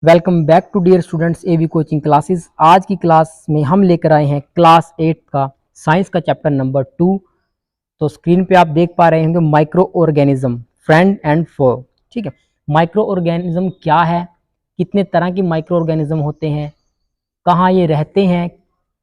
Welcome back to dear students AV coaching classes. आज की class में हम लेकर आए हैं क्लास 8 का साइंस का चैप्टर नंबर 2। तो स्क्रीन पे आप देख पा रहे होंगे माइक्रो ऑर्गेनिज्म फ्रेंड एंड फो। ठीक है, माइक्रो ऑर्गेनिज्म क्या है, कितने तरह के माइक्रो ऑर्गेनिज्म होते हैं, कहाँ ये रहते हैं,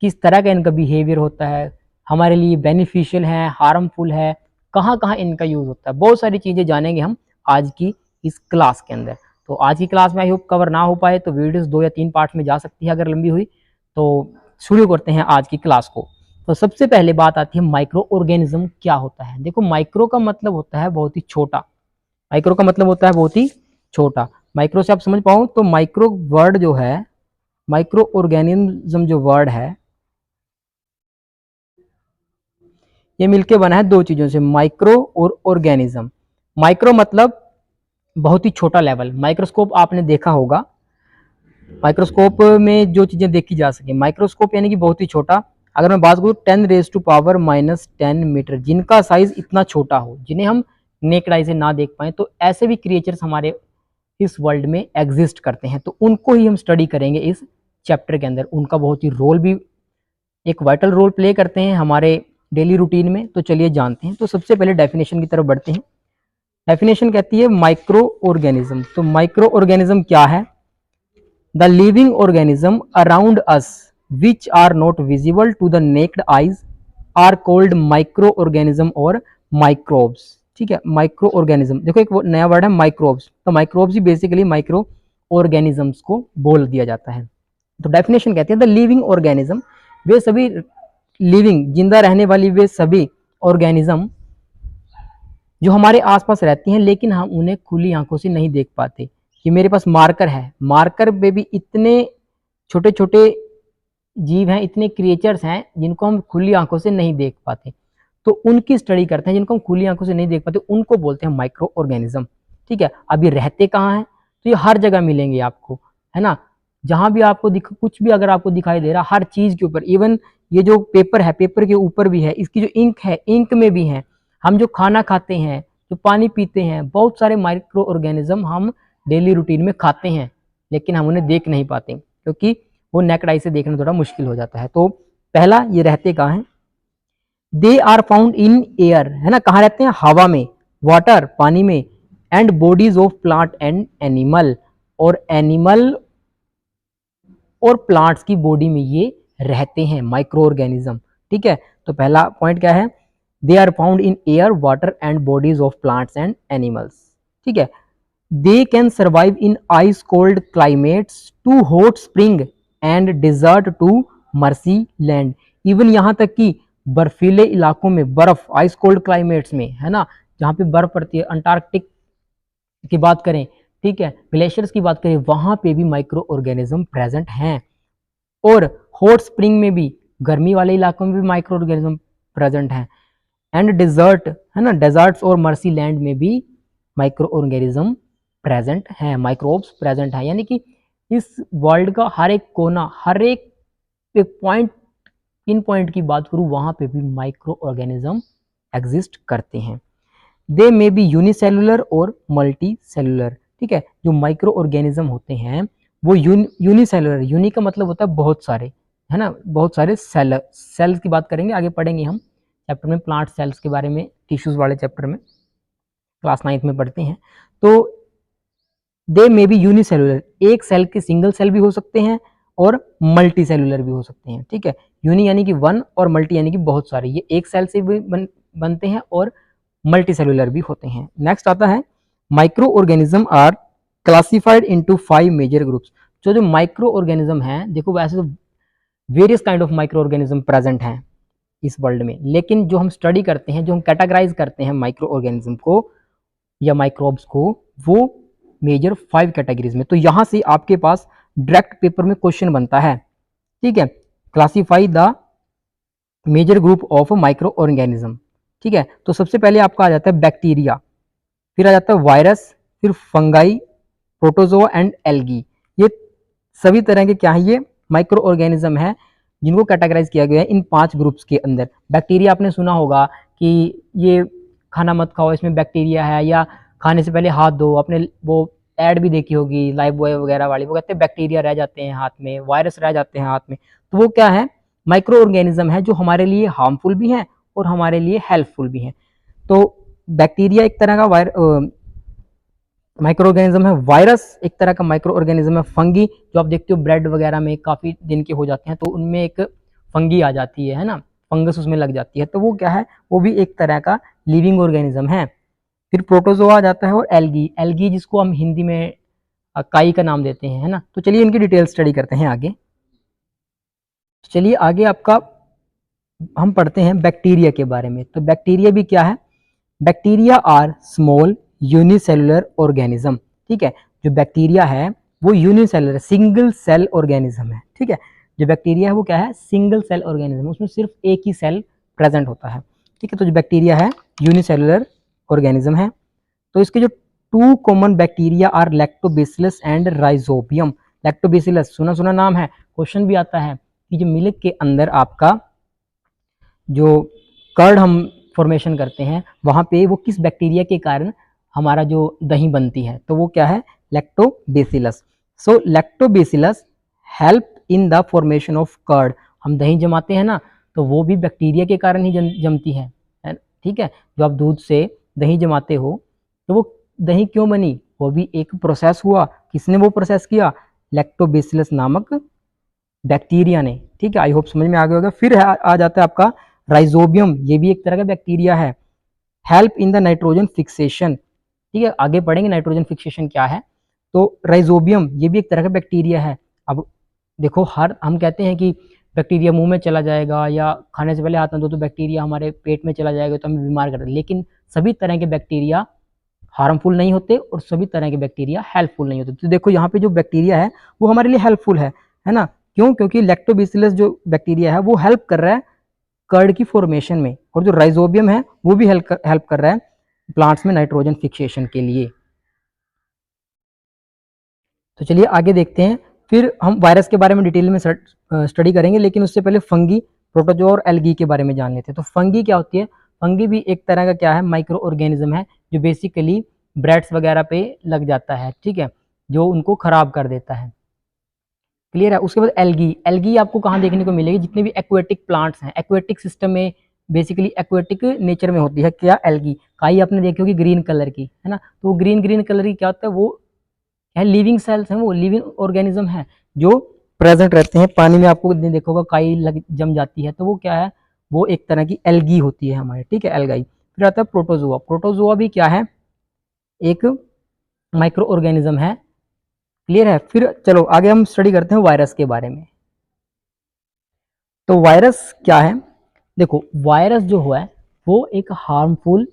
किस तरह का इनका बिहेवियर होता है, हमारे लिए बेनिफिशियल है, हार्मफुल है, कहाँ कहाँ इनका यूज़ होता है। बहुत सारी चीज़ें जानेंगे हम आज की इस क्लास के अंदर। तो आज की क्लास में आई होप कवर ना हो पाए तो वीडियोस 2 या 3 पार्ट में जा सकती है अगर लंबी हुई। तो शुरू करते हैं आज की क्लास को। तो सबसे पहले बात आती है माइक्रो ऑर्गेनिज्म क्या होता है। देखो, माइक्रो का मतलब होता है बहुत ही छोटा। माइक्रो का मतलब होता है बहुत ही छोटा। माइक्रो से आप समझ पाओ तो माइक्रो वर्ड जो है, माइक्रो ऑर्गेनिज्म जो वर्ड है, ये मिलके बना है दो चीजों से, माइक्रो और ऑर्गेनिज्म। माइक्रो मतलब बहुत ही छोटा लेवल। माइक्रोस्कोप आपने देखा होगा, माइक्रोस्कोप में जो चीजें देखी जा सके। माइक्रोस्कोप यानी कि बहुत ही छोटा। अगर मैं बात करूँ 10⁻⁻10 मीटर, जिनका साइज इतना छोटा हो, जिन्हें हम नेकेड आई से ना देख पाए, तो ऐसे भी क्रिएचर्स हमारे इस वर्ल्ड में एग्जिस्ट करते हैं। तो उनको ही हम स्टडी करेंगे इस चैप्टर के अंदर। उनका बहुत ही रोल भी, एक वाइटल रोल प्ले करते हैं हमारे डेली रूटीन में। तो चलिए जानते हैं। तो सबसे पहले डेफिनेशन की तरफ बढ़ते हैं। डेफिनेशन कहती है माइक्रो ऑर्गेनिज्म। तो माइक्रो ऑर्गेनिज्म क्या है? The living organism around us which are not visible to the naked eyes are called micro organism और माइक्रोब्स। ठीक है, माइक्रो ऑर्गेनिज्म, देखो एक नया वर्ड है माइक्रोब्स। तो माइक्रोब्स ही बेसिकली माइक्रो ऑर्गेनिजम्स को बोल दिया जाता है। तो डेफिनेशन कहती है द लिविंग ऑर्गेनिज्म, वे सभी लिविंग, जिंदा रहने वाली वे सभी ऑर्गेनिज्म जो हमारे आसपास रहती हैं लेकिन हम उन्हें खुली आंखों से नहीं देख पाते। कि मेरे पास मार्कर है, मार्कर में भी इतने छोटे छोटे जीव हैं, इतने क्रिएचर्स हैं जिनको हम खुली आंखों से नहीं देख पाते। तो उनकी स्टडी करते हैं, जिनको हम खुली आंखों से नहीं देख पाते, उनको बोलते हैं माइक्रो ऑर्गेनिज्म। ठीक है, अब ये रहते कहाँ हैं? तो ये हर जगह मिलेंगे आपको, है ना। जहां भी आपको कुछ भी अगर आपको दिखाई दे रहा, हर चीज के ऊपर, इवन ये जो पेपर है, पेपर के ऊपर भी है, इसकी जो इंक है, इंक में भी है। हम जो खाना खाते हैं, जो पानी पीते हैं, बहुत सारे माइक्रो ऑर्गेनिज्म हम डेली रूटीन में खाते हैं लेकिन हम उन्हें देख नहीं पाते क्योंकि वो नेकेड आई से देखना थोड़ा मुश्किल हो जाता है। तो पहला, ये रहते कहाँ हैं? They are found in air, है ना। कहाँ रहते हैं? हवा में, वाटर पानी में, and bodies of plant and animal, और एनिमल और प्लांट्स की बॉडी में ये रहते हैं माइक्रो ऑर्गेनिज्म। ठीक है, तो पहला पॉइंट क्या है? They are found in air, water and bodies of plants and animals. ठीक है, they can survive in ice cold climates to hot spring and desert to marshy land. Even यहाँ तक कि बर्फीले इलाकों में, बर्फ, आइस कोल्ड क्लाइमेट्स में, है ना, जहाँ पे बर्फ पड़ती है, अंटार्कटिक की बात करें, ठीक है, ग्लेशियर्स की बात करें, वहां पे भी माइक्रो ऑर्गेनिज्म प्रेजेंट हैं। और हॉट स्प्रिंग में भी, गर्मी वाले इलाकों में भी माइक्रो ऑर्गेनिज्म प्रेजेंट हैं। एंड डिजर्ट, है ना, डेजर्ट्स और मर्सी लैंड में भी माइक्रो ऑर्गेनिज्म प्रेजेंट हैं, माइक्रोब्स प्रेजेंट हैं। यानी कि इस वर्ल्ड का हर एक कोना, हर एक पॉइंट, इन पॉइंट की बात करूं, वहां पे भी माइक्रो ऑर्गेनिज्म एग्जिस्ट करते हैं। दे मे बी यूनिसेलुलर और मल्टी सेलुलर। ठीक है, जो माइक्रो ऑर्गेनिज्म होते हैं वो यूनिसेलुलर, यूनि का मतलब होता है बहुत सारे, है ना, बहुत सारे सेल्स की बात करेंगे, आगे पढ़ेंगे हम चैप्टर में प्लांट सेल्स के बारे में, टिश्यूज वाले चैप्टर में क्लास 9 में पढ़ते हैं। तो दे मे बी यूनिसेलुलर, एक सेल के सिंगल सेल भी हो सकते हैं और मल्टी सेलुलर भी हो सकते हैं। ठीक है, यूनि यानी कि वन और मल्टी यानी कि बहुत सारे, ये एक सेल से भी बनते हैं और मल्टी सेलुलर भी होते हैं। नेक्स्ट आता है micro organism are classified into 5 major groups. जो माइक्रो ऑर्गेनिज्म हैं, देखो वैसे तो various kind of micro organism present हैं इस वर्ल्ड में, लेकिन जो हम स्टडी करते हैं, जो हम कैटेगराइज करते हैं माइक्रो ऑर्गेनिज्म को या माइक्रोब्स को, वो मेजर 5 कैटेगरीज में। तो यहां से आपके पास डायरेक्ट पेपर में क्वेश्चन बनता है। ठीक है, classify the major group of micro organism. ठीक है, तो सबसे पहले आपका आ जाता है बैक्टीरिया, फिर आ जाता है वायरस, फिर फंगाई, प्रोटोजोआ एंड एल्गी। ये सभी तरह के क्या है? ये माइक्रो ऑर्गेनिज्म है जिनको कैटेगराइज किया गया है इन 5 ग्रुप्स के अंदर। बैक्टीरिया आपने सुना होगा कि ये खाना मत खाओ, इसमें बैक्टीरिया है, या खाने से पहले हाथ धो, अपने वो ऐड भी देखी होगी लाइफ बॉय वगैरह वाली, वो कहते हैं बैक्टीरिया रह जाते हैं हाथ में, वायरस रह जाते हैं हाथ में, तो वो क्या है, माइक्रो ऑर्गेनिज्म है जो हमारे लिए हार्मफुल भी है और हमारे लिए हेल्पफुल भी है। तो बैक्टीरिया एक तरह का माइक्रो ऑर्गेनिज्म है, वायरस एक तरह का माइक्रो ऑर्गेनिज्म है, फंगी जो आप देखते हो ब्रेड वगैरह में काफी दिन के हो जाते हैं तो उनमें एक फंगी आ जाती है ना, फंगस उसमें लग जाती है, तो वो क्या है, वो भी एक तरह का लिविंग ऑर्गेनिज्म है। फिर प्रोटोजोआ आ जाता है और एल्गी, एल्गी जिसको हम हिंदी में काई का नाम देते हैं, है ना। तो चलिए इनकी डिटेल स्टडी करते हैं आगे। चलिए आगे आपका हम पढ़ते हैं बैक्टीरिया के बारे में। तो बैक्टीरिया भी क्या है, bacteria are small unicellular organism, ठीक है। जो बैक्टीरिया है वो यूनिसेलुलर सिंगल सेल ऑर्गेनिज्म है, ठीक है। जो बैक्टीरिया है वो क्या है, सिंगल सेल ऑर्गेनिज्म, उसमें सिर्फ एक ही सेल प्रेजेंट होता है, ठीक है। तो जो बैक्टीरिया है यूनिसेलुलर ऑर्गेनिज्म है। तो इसके जो two common bacteria are lactobacillus and rhizobium. Lactobacillus सुना सुना नाम है, क्वेश्चन भी आता है कि जो मिल्क के अंदर आपका जो कर्ड हम फॉर्मेशन करते हैं वहां पे वो किस बैक्टीरिया के कारण हमारा जो दही बनती है, तो वो क्या है, lactobacillus. So lactobacillus help in the formation of curd. हम दही जमाते हैं ना, तो वो भी बैक्टीरिया के कारण ही जमती है, ठीक है। जो आप दूध से दही जमाते हो तो वो दही क्यों बनी, वो भी एक प्रोसेस हुआ, किसने वो प्रोसेस किया, लैक्टोबैसिलस नामक बैक्टीरिया ने, ठीक है। आई होप समझ में आ गया होगा। फिर आ जाता है आपका राइजोबियम, ये भी एक तरह का बैक्टीरिया है, help in the nitrogen fixation, ठीक है। आगे पढ़ेंगे नाइट्रोजन फिक्सेशन क्या है। तो राइजोबियम ये भी एक तरह का बैक्टीरिया है। अब देखो हर हम कहते हैं कि बैक्टीरिया मुंह में चला जाएगा या खाने से पहले हाथ ना धो तो बैक्टीरिया हमारे पेट में चला जाएगा तो हमें बीमार कर देगा, लेकिन सभी तरह के बैक्टीरिया हार्मफुल नहीं होते और सभी तरह के बैक्टीरिया हेल्पफुल नहीं होते। तो देखो यहाँ पे जो बैक्टीरिया है वो हमारे लिए हेल्पफुल है ना। क्यों, क्योंकि लैक्टोबैसिलस जो बैक्टीरिया है वो हेल्प कर रहा है कर्ड की फॉर्मेशन में, और जो राइजोबियम है वो भी हेल्प कर रहा है प्लांट्स में नाइट्रोजन फिक्सेशन के लिए। तो चलिए आगे देखते हैं। फिर हम वायरस के बारे में डिटेल में स्टडी करेंगे, लेकिन उससे पहले फंगी, प्रोटोजोआ और एल्गी के बारे में जान लेते हैं। तो फंगी क्या होती है, फंगी भी एक तरह का क्या है, माइक्रो ऑर्गेनिज्म है जो बेसिकली ब्रेड्स वगैरह पे लग जाता है, ठीक है, जो उनको खराब कर देता है, क्लियर है। उसके बाद एल्गी, एल्गी आपको कहाँ देखने को मिलेगी, जितने भी एक्वेटिक प्लांट्स हैं, एक्वेटिक सिस्टम में बेसिकली एक्वेटिक नेचर में होती है क्या, एल्गी। काई आपने देखी होगी ग्रीन कलर की, है ना, तो वो ग्रीन ग्रीन कलर की क्या होता है, वो है लिविंग सेल्स हैं, वो लिविंग ऑर्गेनिज्म है जो प्रेजेंट रहते हैं पानी में। आपको देखा होगा काई जम जाती है तो वो क्या है, वो एक तरह की एल्गी होती है हमारे, ठीक है, एल्गाई। फिर आता है प्रोटोजोआ, प्रोटोजोआ भी क्या है, एक माइक्रो ऑर्गेनिज्म है, क्लियर है। फिर चलो आगे हम स्टडी करते हैं वायरस के बारे में। तो वायरस क्या है, देखो वायरस जो है वो एक हार्मफुल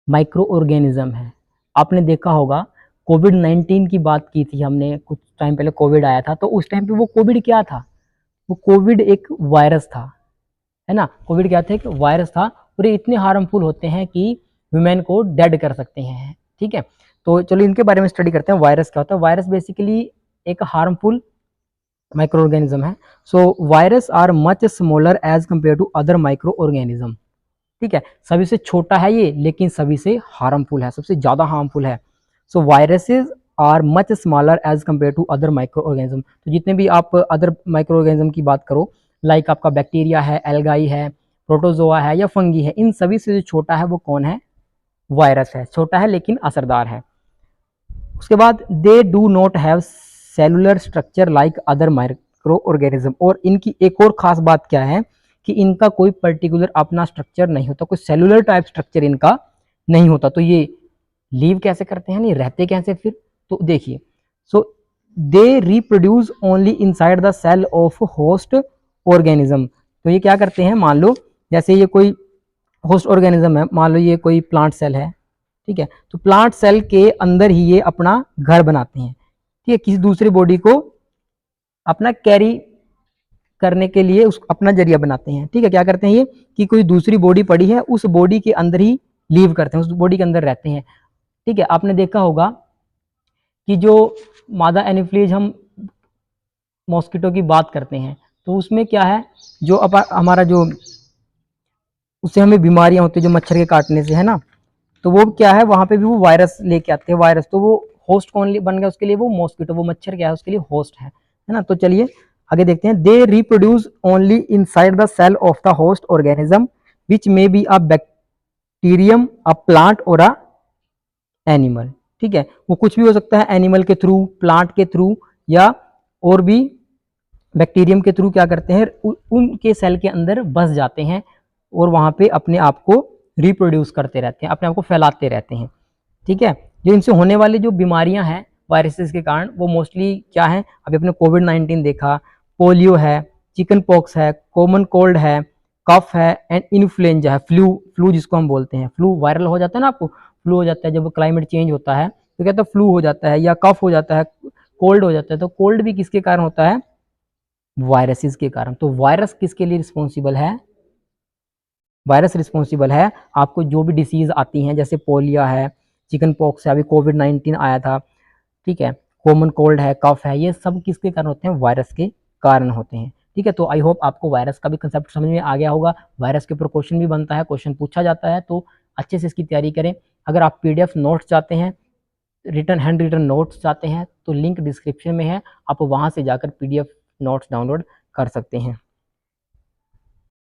माइक्रो ऑर्गेनिज्म है। आपने देखा होगा कोविड-19 की बात की थी हमने, कुछ टाइम पहले कोविड आया था, तो उस टाइम पे वो कोविड क्या था, वो कोविड एक वायरस था, है ना। कोविड क्या था, एक वायरस था, और ये इतने हार्मफुल होते हैं कि ह्यूमन को डेड कर सकते हैं, ठीक है। तो चलो इनके बारे में स्टडी करते हैं। वायरस क्या होता है, वायरस बेसिकली एक हार्मफुल माइक्रो ऑर्गेनिज्म है। So virus are much smaller as compare to other micro organism, ठीक है, सभी से छोटा है ये लेकिन सभी से हार्मफुल है, सबसे ज्यादा हार्मफुल है। So viruses are much smaller as compare to other micro organism. तो जितने भी आप अदर माइक्रो ऑर्गेनिज्म की बात करो, लाइक आपका बैक्टीरिया है, एल्गाई है, प्रोटोजोआ है या फंगी है, इन सभी से जो छोटा है वो कौन है, वायरस है, छोटा है लेकिन असरदार है। उसके बाद they do not have cellular structure like other micro organism, और इनकी एक और खास बात क्या है कि इनका कोई पर्टिकुलर अपना स्ट्रक्चर नहीं होता, कोई सेलुलर टाइप स्ट्रक्चर इनका नहीं होता। तो ये लीव कैसे करते हैं, नहीं रहते कैसे फिर, तो देखिए, so they reproduce only inside the cell of host organism. तो ये क्या करते हैं, मान लो जैसे ये कोई होस्ट ऑर्गेनिज्म है, मान लो ये कोई प्लांट सेल है, ठीक है, तो प्लांट सेल के अंदर ही ये अपना घर बनाते हैं, ठीक है, किसी दूसरी बॉडी को अपना कैरी करने के लिए उस अपना जरिया बनाते हैं, ठीक है। क्या करते हैं ये, कि कोई दूसरी बॉडी पड़ी है उस बॉडी के अंदर ही लीव करते हैं, उस बॉडी के अंदर रहते हैं, ठीक है। आपने देखा होगा कि जो मादा एनोफ्लीज हम मॉस्किटो की बात करते हैं तो उसमें क्या है, जो हमारा जो उससे हमें बीमारियां होती है जो मच्छर के काटने से, है ना, तो वो क्या है, वहां पे भी वो वायरस लेके आते हैं वायरस, तो वो होस्ट कौन बन गया उसके लिए, वो मॉस्किटो, वो मच्छर क्या है उसके लिए होस्ट है ना। तो चलिए आगे देखते हैं। They reproduce only inside the cell of the host organism which may be a bacterium, a plant or a animal. ठीक है, वो कुछ भी हो सकता है, एनिमल के थ्रू, प्लांट के थ्रू, या और भी बैक्टीरियम के थ्रू क्या करते हैं, उनके सेल के अंदर बस जाते हैं और वहां पे अपने आप को रिप्रोड्यूस करते रहते हैं, अपने आप को फैलाते रहते हैं। ठीक है, जो इनसे होने वाली जो बीमारियां हैं वायरसेस के कारण, वो मोस्टली क्या है, अभी अपने कोविड-19 देखा, पोलियो है, चिकन पॉक्स है, कॉमन कोल्ड है, कफ है एंड इन्फ्लुएंजा है, फ्लू जिसको हम बोलते हैं। फ्लू वायरल हो जाता है ना, आपको फ्लू हो जाता है जब क्लाइमेट चेंज होता है, तो कहते हैं फ्लू हो जाता है, या कफ हो जाता है, कोल्ड हो जाता है। तो कोल्ड भी किसके कारण होता है, वायरसेस के कारण। तो वायरस किसके लिए रिस्पॉन्सिबल है, वायरस रिस्पॉन्सिबल है आपको जो भी डिसीज आती हैं, जैसे पोलियो है, चिकन पॉक्स है, अभी कोविड-19 आया था, ठीक है, कॉमन कोल्ड है, कफ है, ये सब किसके कारण होते हैं, वायरस के कारण होते हैं। ठीक है, तो आई होप आपको वायरस का भी कंसेप्ट समझ में आ गया होगा। वायरस के ऊपर क्वेश्चन भी बनता है, क्वेश्चन पूछा जाता है, तो अच्छे से इसकी तैयारी करें। अगर आप पीडीएफ नोट्स चाहते हैं, रिटन हैंड रिटन नोट्स चाहते हैं, तो लिंक डिस्क्रिप्शन में है, आप वहां से जाकर पीडीएफ नोट्स डाउनलोड कर सकते हैं।